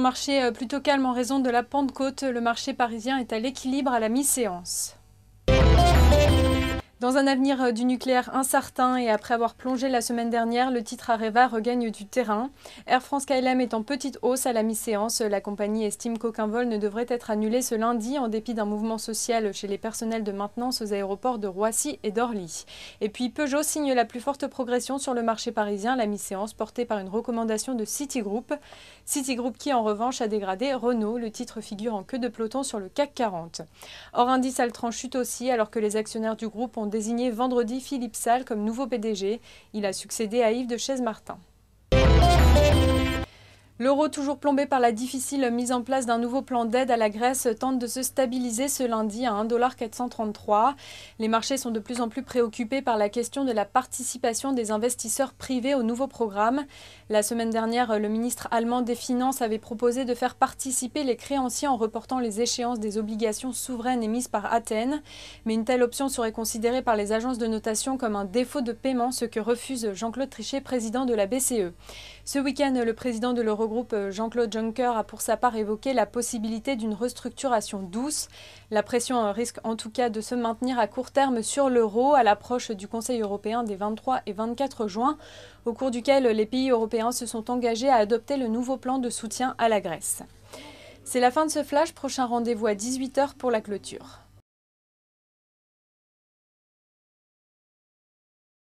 marché plutôt calme en raison de la Pentecôte. Le marché parisien est à l'équilibre à la mi-séance. Dans un avenir du nucléaire incertain et après avoir plongé la semaine dernière, le titre Areva regagne du terrain. Air France-KLM est en petite hausse à la mi-séance. La compagnie estime qu'aucun vol ne devrait être annulé ce lundi en dépit d'un mouvement social chez les personnels de maintenance aux aéroports de Roissy et d'Orly. Et puis Peugeot signe la plus forte progression sur le marché parisien à la mi-séance, portée par une recommandation de Citigroup. Citigroup qui en revanche a dégradé Renault. Le titre figure en queue de peloton sur le CAC 40. Hors indice, Altran chute aussi alors que les actionnaires du groupe ont désigné vendredi Philippe Salle comme nouveau PDG. Il a succédé à Yves de Chaise-Martin. L'euro, toujours plombé par la difficile mise en place d'un nouveau plan d'aide à la Grèce, tente de se stabiliser ce lundi à 1,433 $. Les marchés sont de plus en plus préoccupés par la question de la participation des investisseurs privés au nouveau programme. La semaine dernière, le ministre allemand des Finances avait proposé de faire participer les créanciers en reportant les échéances des obligations souveraines émises par Athènes. Mais une telle option serait considérée par les agences de notation comme un défaut de paiement, ce que refuse Jean-Claude Trichet, président de la BCE. Ce week-end, le président de l'Eurogroupe, Jean-Claude Juncker, a pour sa part évoqué la possibilité d'une restructuration douce. La pression risque en tout cas de se maintenir à court terme sur l'euro à l'approche du Conseil européen des 23 et 24 juin, au cours duquel les pays européens se sont engagés à adopter le nouveau plan de soutien à la Grèce. C'est la fin de ce flash, prochain rendez-vous à 18 h pour la clôture.